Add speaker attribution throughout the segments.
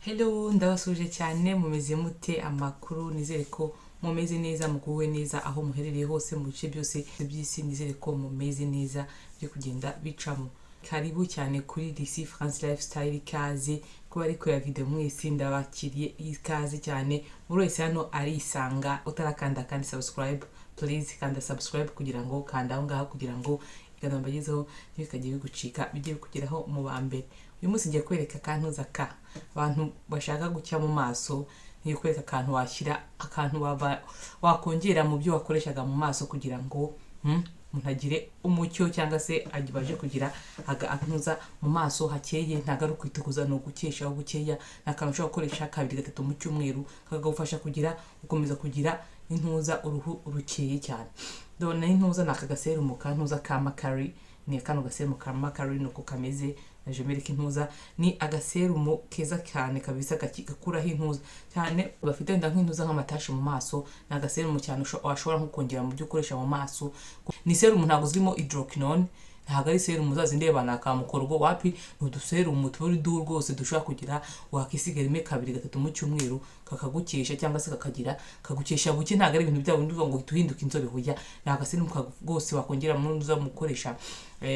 Speaker 1: Hello, ndabasuje cyane mumeze mute amakuru nizere ko mumeze neza muguwe neza aho muherereye hose mu bice byose by'isi nizere ko mumeze neza byo kugenda bicamo. Karibu cyane kuri DC France Lifestyle ikaze kuba ariko ya video mwese ndabakiriye ikaze cyane buri wese hano arisanga utarakanda kandi subscribe please kanda subscribe kugira ngo kanda aho ngaho kugira ngo igana mbagezeho ntibikagiye bigucika bijye kugeraho mu bambere. Uyu munsi ngiye kwereka akantu zaka abantu bashaka gucya mu maso, ngiye kwereka akantu washyira akantu wakongera mu byo wakoreshaga mu maso kugira ngo umuntu umucyo cyangwa se agibaje kugira akantuza mu maso hakeye ntagaru kwitukuza no gukesha aho gukeya nakantu ushobora gukoresha 2-3 mu cyumweru kagagufasha kugira gukomeza kugira intuza uruhu rukeye cyane. Dona intuza nakagaseru mu kantuza ka Makari ni akantu gaseru mu ka Makari nuko kameze najemereka intuza ni agaserumo keza cyane kabisa gakuraho intuza cyane bafite wenda nk'intuza nk'amatashi mu maso na agaserumo cyane washobora nko kongera mu byo ukoresha mu maso. Ni serumo ntago zirimo hydroquinone, ntago ari serumo zazindeba nakamukorgo wapi n'uduserumo turi dur rwose dushobora kugira wakisiga rimwe 2-3 mu cyumweru kakagukesha cyangwa se kagukesha buke ntago ari ibintu byabo ndivuga ngo tuhinduke inzobe huya na agaserumo rwose wakongera mu ntuza mu gukoresha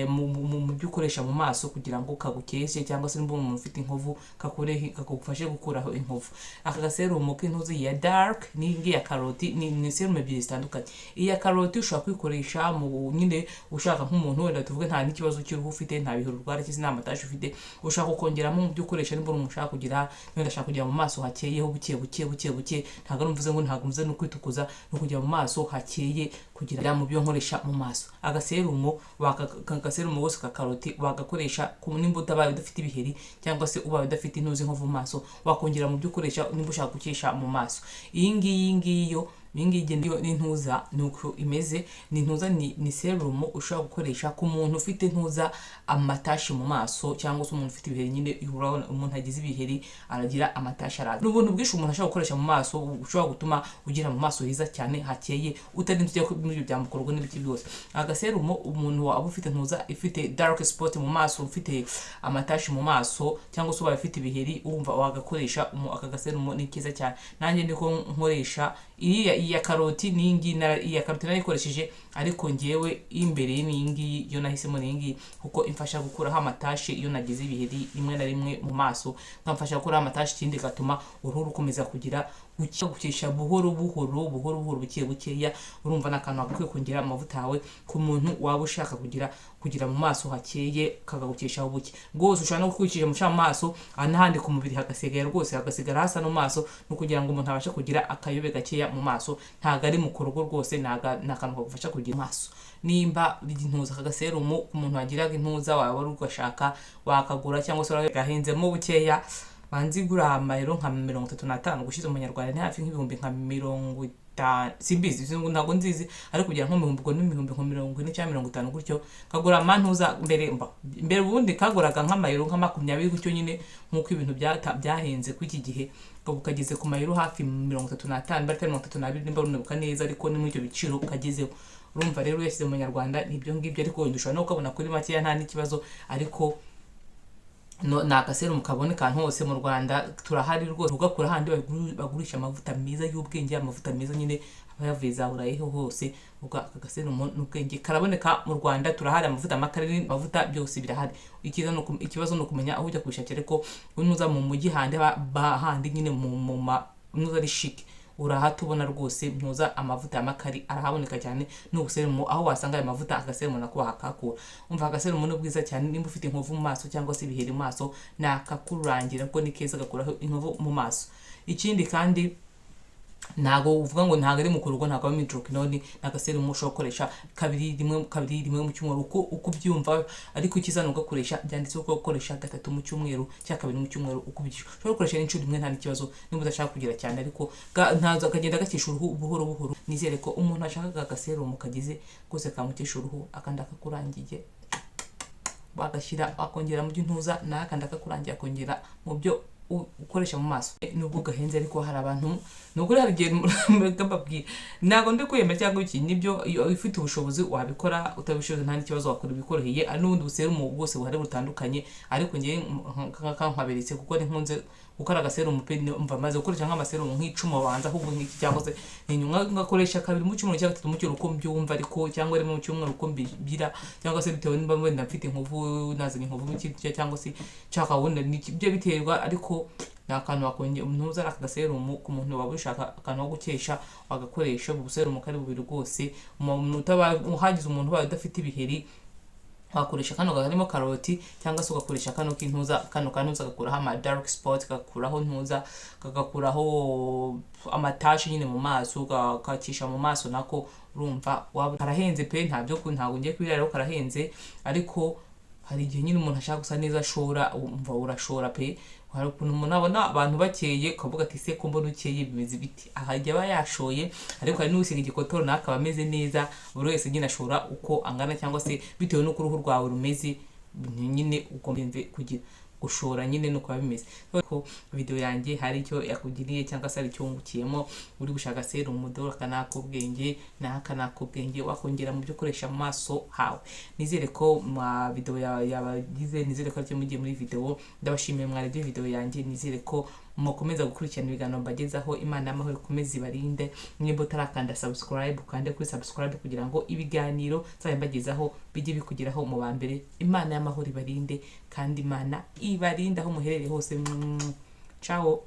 Speaker 1: mu byo ukoresha mu maso kugira ngo kagukeshe cyangwa se nimba umuntu ufite inkovu kakugufashe gukuraho inkovu. Aka gaserumo k'intuzi ya dark n'ingi ya karoti ni serumo ebyiri zitandukanye. Iya karoti ushobora kwikoresha mu nyine ushaka nk'umuntu wenda tuvuge nta n'ikibazo cy'uruhu ufite nta bihuru rwara cyangwa n'amatashi ufite ushaka kongeramo mu byo ukoresha nimba umuntu ushaka kugira wenda ashaka kugira mu maso hakeyeho buke ntago mvuze ngo ntago mvuze no kwitukuza no kugira mu maso hakeye kugira mu byo nkoresha mu maso. Agaserumo agaserumo wose ka karoti wagakoresha ku nimba utabaye udafite ibiheri cyangwa se ubaye udafite intuzi nko mu maso wakongera mu byo ukoresha nimba ushaka gukesha mu maso. Iyi ngiyo n'intuza nuko imeze n'intuza ni serumo ushobora gukoresha ku muntu ufite intuza amatashi mu maso cyangwa se umuntu ufite ibiheri nyine urabona umuntu agize ibiheri aragira amatashi araza n'ubuntu bwinshi umuntu ashobora gukoresha mu maso ushobora gutuma ugira mu maso hiza cyane hakeye utarinze ujya muri ibyo byamukorwa n'ibiki byose. Agaserumo umuntu waba ufite intuza ifite dark spot mu maso ufite amatashi mu maso cyangwa se ubaye ufite ibiheri wumva wagakoresha aka gaserumo ni kiza cyane. Nanjye ndiko nkoresha iya karoti ningi na iya karoti narikoresheje ariko ngewe imbere n'ingi yo nahisemo n'ingi kuko imfasha gukuraho amatashi iyo nagize ibiheri rimwe na rimwe mu maso nkamfasha gukuraho amatashi kindi gatuma uruhu rukomeza kugira gukesha buhoro bukeya. Urumva nakantu akwiye kongera amavuta yawe ku muntu waba ushaka kugira mu maso hakeye kagagukesha buke rwose ushobora no kwikije mu maso anahandi ku mubiri hagasigara rwose hagasigara hasa no maso no kugira ngo umuntu abashe kugira akayobe gakeya mu maso ntago ari mu korogo rwose nakantu kagufasha kugira maso. Nimba intuza kagaserumo ku muntu wagiraga intuza waba ari ugashaka wakagura cyangwa se gahenzemo bukeya banzigura amayero nka 35 gushize mu Nyarwanda ni hafi nk'ibihumbi nka 50 simbizi ntago nzizi ariko kugira nko mu bihumbi 40 cyangwa 50 gutyo kagura amantuza mbere ubundi kaguraga nk'amayero nka 20 gutyo nyine nkuko ibintu byahenze kw'iki gihe kageze ku mayero hafi 35 bari 32 nimba runebuka neza ariko ni muri icyo biciro kagezeho. Urumva rero yashyize mu Nyarwanda nibyo ngibyo ariko dushobora no kubona kuri make nta n'ikibazo ariko na agaserumo kaboneka hose mu Rwanda turahari rwose ugakura handi bagurisha amavuta meza y'ubwenge amavuta meza nyine abayavuza urayeho hose uga agaserumo n'ubwenge karaboneka mu Rwanda turahari amavuta Makari amavuta byose birahari. Ikibazo no kumenya aho ujya kubishakira ariko unuza mu mujyi handi handi nyine mu nuza ari chic urahatubona rwose ntuza amavuta ya Makari arahaboneka cyane n'ubuserumo aho wasanga ayo mavuta agaserumo nakuba hakakura. Umva agaserumo no bwiza cyane nimba ufite inkovu mu maso cyangwa se ibiheri mu maso nakakurangira ko ni keza gakuraho inkovu mu maso. Ikindi kandi ntago uvuga ngo ntago ari mu kurugo ntago ari hydroquinone n'agaserumo ushobora gukoresha 2 mu cyumweru uko byumva ariko ikizana ugakoresha byanditse uko gukoresha 3 mu cyumweru cyangwa 2 mu cyumweru uko byisho ushobora gukoresha n'inshuro imwe nta n'ikibazo nimba udashaka kugira cyane ariko ntazo akagenda gakesha uruhu buhoro. Nizere ko umuntu ashaka agaserumo kagize kose kamukesha uruhu akanda akakurangiye bagashyira akongera mu by'intuza nakanda akakurangiye akongera mu byo ukoresha mu maso nubwo gahenze ariko hari abantu nubwo hari igihe mbabwira ntabwo ndi kwiyemera cyangwa iki nibyo iyo ufite ubushobozi wabikora utabishoboye nta n'ikibazo wakora ibikoroheye ari n'ubundi buserumu bwose buhari butandukanye ariko ngiye nkaberetse kuko ni nkunze gukora agaserumu pe mva maze gukoresha nk'amaserumu nk'icuma banza ahubwo nk'iki cyangwa se inyuma ngakoresha kabiri mu cyumweru cyangwa gatatu mu cyumweru uko mbyumva ariko cyangwa rimwe mu cyumweru uko mbira cyangwa se bitewe nimba wenda mfite inkovu nazanye inkovu mu kintu cyangwa se nshaka wenda nibyo biterwa ariko nakantu wakongera ntuza akagaserumu ku muntu waba ushaka akantu ko gukesha wagakoresha ubuserumu kari bubiri rwose umuntu uhagize umuntu ubaye udafite ibiheri wakoresha kano karimo karoti cyangwa se ugakoresha kano kintuza kano kantuza gakuraho ama dark spot gakuraho ntuza gakuraho amatashi nyine mu maso gakakisha mu maso nako urumva waba karahenze pe ntabwo ngiye kwirara karahenze ariko hari igihe nyine umuntu ashaka gusa neza ashora umva urashora pe hari ukuntu umuntu abona abantu bakeye ukavuga ati se ko mbona ukeye bimeze biti ahajya aba yashoye ariko hari n'usiga igikotoro nakaba ameze neza buri wese nyine ashora uko angana cyangwa se bitewe n'uko uruhu rwawe rumeze nyine ukomeze kugira gushora nyine nuko bimeze ko video yanjye hari icyo yakugiriye cyangwa se ari cyo ngukiyemo uri gushaka serumu dora kanakubwenge nakanakubwenge wakongera mu byo koresha mu maso hawe nizere ko ma video yabagize nizere ko ari mugiye muri video ndabashimiye mwarebye video yanjye nizere ko mukomeza gukurikirana ibiganiro mbagezaho Imana y'amahoro ikomeze ibarinde nimba utarakanda subscribe ukande kuri subscribe kugira ngo ibiganiro nzabimbagezaho bijye bikugeraho mu bambere Imana y'amahoro ibarinde kandi Imana ibarinde aho muherereye hose ciao